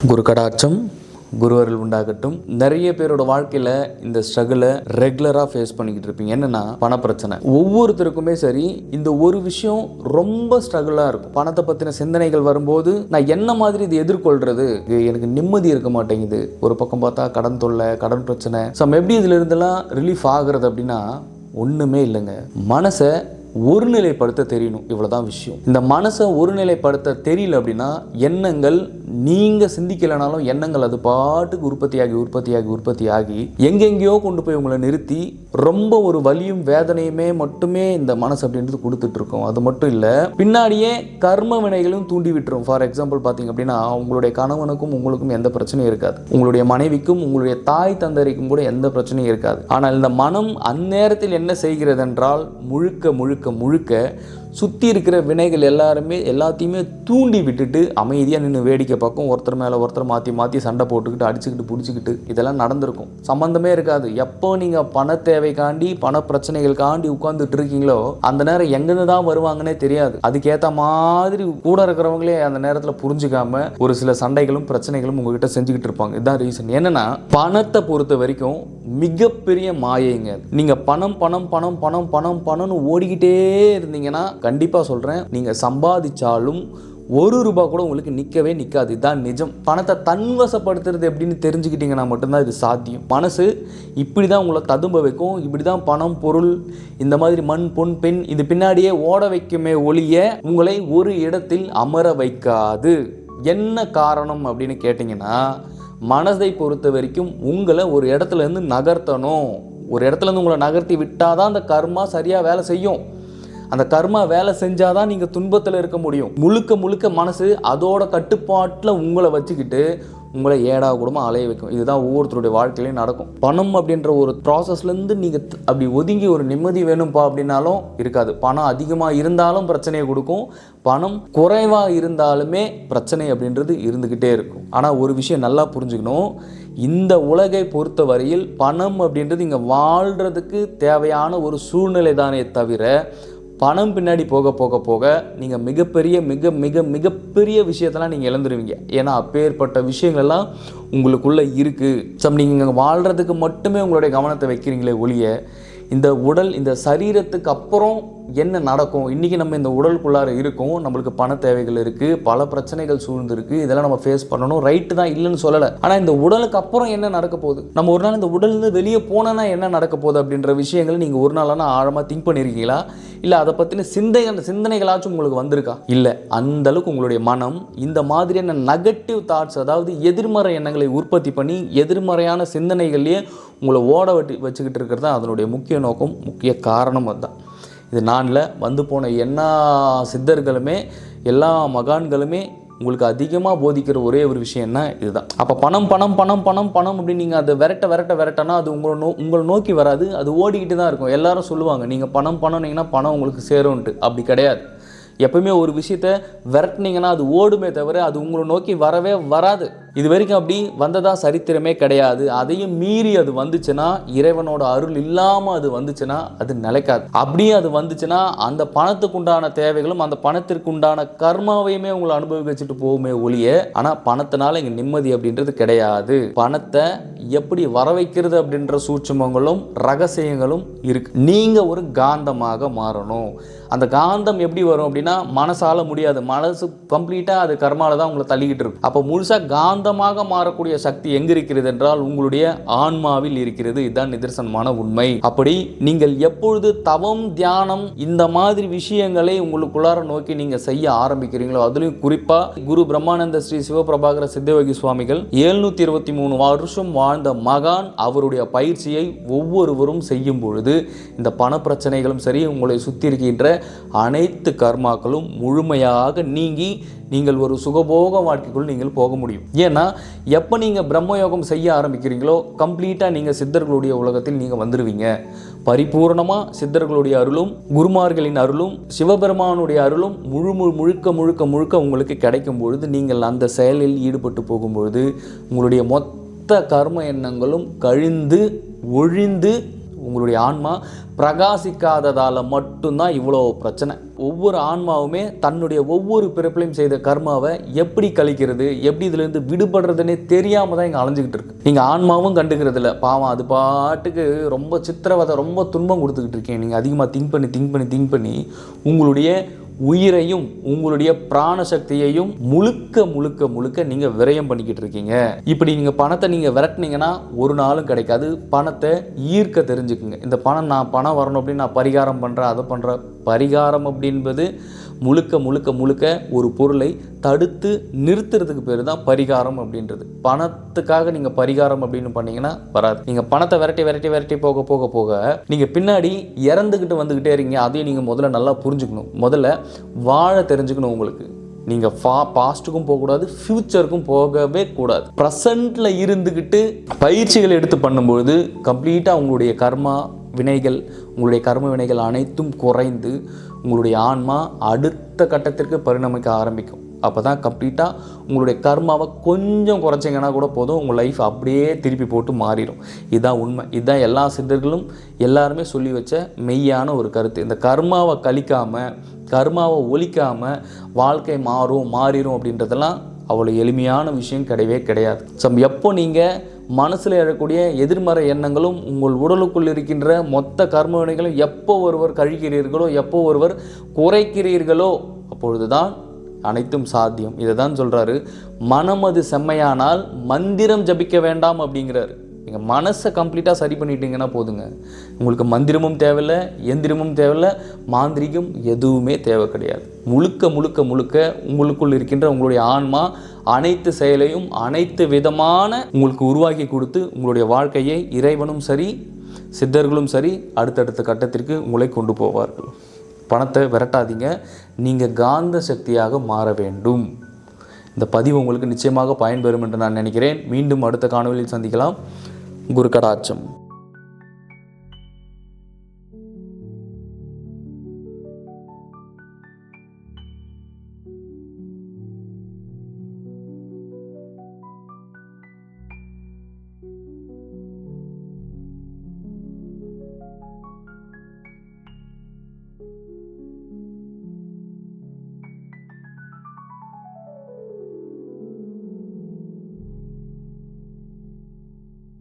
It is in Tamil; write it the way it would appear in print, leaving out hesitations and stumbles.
குரு கடாட்சம், குருவர்கள் உண்டாகட்டும். நிறைய பேரோட வாழ்க்கையில் இந்த ஸ்ட்ரகிளை ரெகுலராக ஃபேஸ் பண்ணிக்கிட்டு இருப்பீங்க. என்னென்னா பணப்பிரச்சனை. ஒவ்வொருத்தருக்குமே சரி இந்த ஒரு விஷயம் ரொம்ப ஸ்ட்ரகிளாக இருக்கும். பணத்தை பற்றின சிந்தனைகள் வரும்போது நான் என்ன மாதிரி இது எதிர்கொள்கிறது, எனக்கு நிம்மதி இருக்க மாட்டேங்குது. ஒரு பக்கம் பார்த்தா கடன் தொல்லை, கடன் பிரச்சனை. எப்படி இதில் இருந்தெல்லாம் ரிலீஃப் ஆகுறது அப்படின்னா ஒன்றுமே இல்லைங்க. மனசை ஒருநிலைப்படுத்த தெரியணும். இவ்வளவுதான் விஷயம். இந்த மனசை ஒருநிலைப்படுத்த தெரியல அப்படின்னா எண்ணங்கள் நீங்க சிந்திக்கலனாலும் எண்ணங்கள் அது பாட்டுக்கு உற்பத்தியாகி எங்கெங்கேயோ கொண்டு போய் உங்களை நிறுத்தி ரொம்ப ஒரு வலியும் வேதனையுமே மட்டுமே இந்த மனசு அப்படின்றது கொடுத்துட்டு இருக்கும். அது மட்டும் இல்லை, பின்னாடியே கர்ம வினைகளும் தூண்டி விட்டுரும். ஃபார் எக்ஸாம்பிள் பார்த்தீங்க அப்படின்னா உங்களுடைய கணவனுக்கும் உங்களுக்கும் எந்த பிரச்சனையும் இருக்காது, உங்களுடைய மனைவிக்கும் உங்களுடைய தாய் தந்தரிக்கும் கூட எந்த பிரச்சனையும் இருக்காது. ஆனால் இந்த மனம் அந்நேரத்தில் என்ன செய்கிறது என்றால் முழுக்க சுற்றி இருக்கிற வினைகள் எல்லாத்தையுமே தூண்டி விட்டுட்டு அமைதியாக நின்று வேடிக்கை பார்க்கும். ஒருத்தர் மேலே ஒருத்தர் மாற்றி சண்டை போட்டுக்கிட்டு அடிச்சுக்கிட்டு பிடிச்சிக்கிட்டு இதெல்லாம் நடந்திருக்கும். சம்பந்தமே இருக்காது. எப்போ நீங்கள் பண தேவைக்காண்டி பண பிரச்சனைகளுக்காண்டி உட்கார்ந்துட்டு இருக்கீங்களோ அந்த நேரம் எங்கேருந்து தான் வருவாங்கன்னே தெரியாது. அதுக்கேற்ற மாதிரி கூட இருக்கிறவங்களே அந்த நேரத்தில் புரிஞ்சுக்காம ஒரு சில சண்டைகளும் பிரச்சனைகளும் உங்ககிட்ட செஞ்சுக்கிட்டு இருப்பாங்க. இதுதான் ரீசன். என்னன்னா பணத்தை பொறுத்த வரைக்கும் மிகப்பெரிய மாயைங்க. நீங்க பணம்னு ஓடிக்கிட்டே இருந்தீங்கன்னா கண்டிப்பா சொல்றேன், நீங்க சம்பாதிச்சாலும் ₹1 கூட உங்களுக்கு நிற்கவே நிற்காது. இதுதான் நிஜம். பணத்தை தன்வசப்படுத்துறது எப்படின்னு தெரிஞ்சுக்கிட்டீங்கன்னா மட்டும்தான் இது சாத்தியம். மனசு இப்படி தான் உங்களை ததும்ப வைக்கும். இப்படி தான் பணம், பொருள், இந்த மாதிரி மண், பொன், பெண் இது பின்னாடியே ஓட வைக்குமே ஒழிய உங்களை ஒரு இடத்தில் அமர வைக்காது. என்ன காரணம் அப்படின்னு கேட்டிங்கன்னா, மனதை பொறுத்த வரைக்கும் உங்களை ஒரு இடத்துல இருந்து நகர்த்தணும். ஒரு இடத்துல இருந்து உங்களை நகர்த்தி விட்டாதான் அந்த கர்மா சரியாக வேலை செய்யும். அந்த கர்மா வேலை செஞ்சாதான் நீங்கள் துன்பத்தில் இருக்க முடியும். முழுக்க மனசு அதோட கட்டுப்பாட்டில் உங்களை வச்சுக்கிட்டு உங்களை ஏடா கூடமா அலைய வைக்கும். இதுதான் ஒவ்வொருத்தருடைய வாழ்க்கையிலையும் நடக்கும். பணம் அப்படின்ற ஒரு ப்ராசஸ்லேருந்து நீங்கள் அப்படி ஒதுங்கி ஒரு நிம்மதி வேணும்ப்பா அப்படின்னாலும் இருக்காது. பணம் அதிகமாக இருந்தாலும் பிரச்சனையை கொடுக்கும், பணம் குறைவாக இருந்தாலுமே பிரச்சனை அப்படின்றது இருந்துக்கிட்டே இருக்கும். ஆனால் ஒரு விஷயம் நல்லா புரிஞ்சுக்கணும், இந்த உலகை பொறுத்த வரையில் பணம் அப்படின்றது இங்கே வாழ்கிறதுக்கு தேவையான ஒரு சூழ்நிலை தானே தவிர பணம் பின்னாடி போக நீங்கள் மிகப்பெரிய விஷயத்தெல்லாம் நீங்கள் இழந்துருவீங்க. ஏன்னா அப்பேற்பட்ட விஷயங்கள்லாம் உங்களுக்குள்ளே இருக்குது. நீங்கள் வாழ்கிறதுக்கு மட்டுமே உங்களுடைய கவனத்தை வைக்கிறீங்களே ஒழிய இந்த உடல், இந்த சரீரத்துக்கு அப்புறம் என்ன நடக்கும், இன்றைக்கி நம்ம இந்த உடலுக்குள்ளார இருக்கோம், நம்மளுக்கு பண தேவைகள் இருக்குது, பல பிரச்சனைகள் சூழ்ந்துருக்கு, இதெல்லாம் நம்ம ஃபேஸ் பண்ணணும், ரைட்டு தான், இல்லைன்னு சொல்லலை. ஆனால் இந்த உடலுக்கு அப்புறம் என்ன நடக்க போகுது, நம்ம ஒரு நாள் இந்த உடல்லேருந்து வெளியே போனோன்னா என்ன நடக்க போகுது அப்படின்ற விஷயங்களை நீங்கள் ஒரு நாளான ஆழமாக திங்க் பண்ணியிருக்கீங்களா? இல்லை அதை பற்றின சிந்தனைகளாச்சும் உங்களுக்கு வந்திருக்கா? இல்லை. அந்தளவுக்கு உங்களுடைய மனம் இந்த மாதிரியான நெகட்டிவ் தாட்ஸ், அதாவது எதிர்மறை எண்ணங்களை உற்பத்தி பண்ணி எதிர்மறையான சிந்தனைகள்லேயே உங்களை ஓட வச்சுக்கிட்டு இருக்கிறது தான் அதனுடைய முக்கிய நோக்கம், முக்கிய காரணம். அதுதான். இது நானில் வந்து போன எல்லா சித்தர்களுமே எல்லா மகான்களுமே உங்களுக்கு அதிகமாக போதிக்கிற ஒரே ஒரு விஷயம்னா இதுதான். அப்போ பணம் அப்படின்னு நீங்கள் அதை விரட்டனா அது உங்களை நோக்கி வராது, அது ஓடிக்கிட்டு தான் இருக்கும். எல்லாரும் சொல்லுவாங்க நீங்கள் பணம்னீங்கன்னா பணம் உங்களுக்கு சேரும்ன்ட்டு. அப்படி கிடையாது. எப்பவுமே ஒரு விஷயத்தை விரட்டினீங்கன்னா அது ஓடுமே தவிர அது உங்களை நோக்கி வரவே வராது. இது வரைக்கும் அப்படி வந்ததா சரித்திரமே கிடையாது. அதையும் மீறி அது வந்துச்சுன்னா, இறைவனோட அருள் இல்லாமல் அது வந்துச்சுன்னா அது நிலைக்காது. அப்படியே அது வந்துச்சுன்னா அந்த பணத்துக்குண்டான தேவைகளும் அந்த பணத்திற்குண்டான கர்மாவையுமே உங்களை அனுபவிக்க வச்சுட்டு போகுமே ஒழிய, ஆனால் பணத்தினால இங்கே நிம்மதி அப்படின்றது கிடையாது. பணத்தை எப்படி வர வைக்கிறது அப்படின்ற சூட்சுமங்களும் ரகசியங்களும் இருக்கு. நீங்க ஒரு காந்தமாக மாறணும். அந்த காந்தம் எப்படி வரும் அப்படின்னா மனசால முடியாது. மனசு கம்ப்ளீட்டா அது கர்மால தான் உங்களை தள்ளிக்கிட்டு இருக்கும். அப்போ முழுசா காந்தமாக மாறக்கூடிய சக்தி எங்க இருக்கிறது என்றால் உங்களுடைய ஆன்மாவில் இருக்கிறது. இதுதான் நிதர்சனமான உண்மை. அப்படி நீங்கள் எப்பொழுது தவம், தியானம் இந்த மாதிரி விஷயங்களை உங்களுக்குள்ளார நோக்கி நீங்க செய்ய ஆரம்பிக்கிறீங்களோ, அதுலயும் குறிப்பா குரு பிரம்மானந்த ஸ்ரீ சிவபிரபாகர சித்தயோகி சுவாமிகள் 723 வருஷம் வாழ்ந்த மகான், அவருடைய பயிற்சியை ஒவ்வொருவரும் செய்யும் பொழுது இந்த பண பிரச்சனைகளும் சரி, உங்களை சுற்றி இருக்கின்ற அனைத்து கர்மாக்களும் முழுமையாக நீங்கி நீங்கள் ஒரு சுகபோக வாழ்க்கைக்குள் நீங்கள் போக முடியும். ஏன்னா எப்போ நீங்கள் பிரம்மயோகம் செய்ய ஆரம்பிக்கிறீங்களோ கம்ப்ளீட்டாக நீங்கள் சித்தர்களுடைய உலகத்தில் நீங்கள் வந்துடுவீங்க. பரிபூர்ணமாக சித்தர்களுடைய அருளும் குருமார்களின் அருளும் சிவபெருமானுடைய அருளும் முழுக்க உங்களுக்கு கிடைக்கும் பொழுது, நீங்கள் அந்த செயலில் ஈடுபட்டு போகும்பொழுது உங்களுடைய மொத்த கர்ம எண்ணங்களும் கழிந்து ஒழிந்து உங்களுடைய ஆன்மா பிரகாசிக்காததால் மட்டும்தான் இவ்வளோ பிரச்சனை. ஒவ்வொரு ஆன்மாவுமே தன்னுடைய ஒவ்வொரு பிறப்பிலையும் செய்த கர்மாவை எப்படி கழிக்கிறது, எப்படி இதுலேருந்து விடுபடுறதுன்னே தெரியாமல் தான் இங்கே அலைஞ்சிக்கிட்டு இருக்கு. நீங்கள் ஆன்மாவும் கண்டுக்கிறது இல்லை, பாவம் அது பாட்டுக்கு ரொம்ப சித்திரவதை, ரொம்ப துன்பம் கொடுத்துக்கிட்டு இருக்கீங்க. நீங்கள் அதிகமாக திங்க் பண்ணி உங்களுடைய உயிரையும் உங்களுடைய பிராண சக்தியையும் முழுக்க நீங்கள் விரயம் பண்ணிக்கிட்டு இருக்கீங்க. இப்படி நீங்கள் பணத்தை நீங்கள் விரட்டினீங்கன்னா ஒரு நாளும் கிடைக்காது. பணத்தை ஈர்க்க தெரிஞ்சுக்குங்க. இந்த பணம் வரணும் அப்படின்னு நான் பரிகாரம் பண்ணுறேன், அதை பண்ணுறேன். பரிகாரம் அப்படின்பது முழுக்க ஒரு பொருளை தடுத்து நிறுத்துறதுக்கு பேர் தான் பரிகாரம் அப்படின்றது. பணத்துக்காக நீங்கள் பரிகாரம் அப்படின்னு பண்ணீங்கன்னா வராது. நீங்கள் பணத்தை விரட்டி போக நீங்கள் பின்னாடி இறந்துக்கிட்டு வந்துக்கிட்டே இருக்கீங்க. அதையும் நீங்கள் முதல்ல நல்லா புரிஞ்சுக்கணும். முதல்ல வாழ தெரிஞ்சுக்கணும். உங்களுக்கு நீங்கள் பாஸ்ட்டுக்கும் போகக்கூடாது, ஃப்யூச்சருக்கும் போகவே கூடாது. ப்ரெசண்ட்டில் இருந்துக்கிட்டு பயிற்சிகள் எடுத்து பண்ணும்பொழுது கம்ப்ளீட்டாக உங்களுடைய உங்களுடைய கர்ம வினைகள் அனைத்தும் குறைந்து உங்களுடைய ஆன்மா அடுத்த கட்டத்திற்கு பரிணமிக்க ஆரம்பிக்கும். அப்போ தான் கம்ப்ளீட்டாக உங்களுடைய கர்மாவை கொஞ்சம் குறைச்சிங்கன்னா கூட போதும், உங்கள் லைஃப் அப்படியே திருப்பி போட்டு மாறிடும். இதுதான் உண்மை. இதுதான் எல்லா சித்தர்களும் எல்லாருமே சொல்லி வச்ச மெய்யான ஒரு கருத்து. இந்த கர்மாவை கழிக்காமல், கர்மாவை ஒழிக்காமல் வாழ்க்கை மாறிடும் அப்படின்றதெல்லாம் அவ்வளோ எளிமையான விஷயம் கிடையவே கிடையாது. எப்போ நீங்கள் மனசில் எழக்கூடிய எதிர்மறை எண்ணங்களும் உங்கள் உடலுக்குள் இருக்கின்ற மொத்த கர்ம வினைகளும் எப்போ ஒருவர் கழிக்கிறீர்களோ, எப்போ ஒருவர் குறைக்கிறீர்களோ, அப்பொழுதுதான் அனைத்தும் சாத்தியம். இதை தான் சொல்கிறாரு, மனமது செம்மையானால் மந்திரம் ஜபிக்க வேண்டாம் அப்படிங்கிறாரு. நீங்கள் மனசை கம்ப்ளீட்டாக சரி பண்ணிட்டீங்கன்னா போதுங்க. உங்களுக்கு மந்திரமும் தேவையில்லை, எந்திரமும் தேவையில்லை, மாந்திரிகம் எதுவுமே தேவை கிடையாது. முழுக்க உங்களுக்குள் இருக்கின்ற உங்களுடைய ஆன்மா அனைத்து செயலையும் அனைத்து விதமான உங்களுக்கு உருவாக்கி கொடுத்து உங்களுடைய வாழ்க்கையை இறைவனும் சரி சித்தர்களும் சரி அடுத்தடுத்த கட்டத்திற்கு உங்களை கொண்டு போவார்கள். பணத்தை விரட்டாதீங்க, நீங்கள் காந்த சக்தியாக மாற வேண்டும். இந்த பதிவு உங்களுக்கு நிச்சயமாக பயன்பெறும் என்று நான் நினைக்கிறேன். மீண்டும் அடுத்த காணொலியில் சந்திக்கலாம். குரு கடாட்சம்.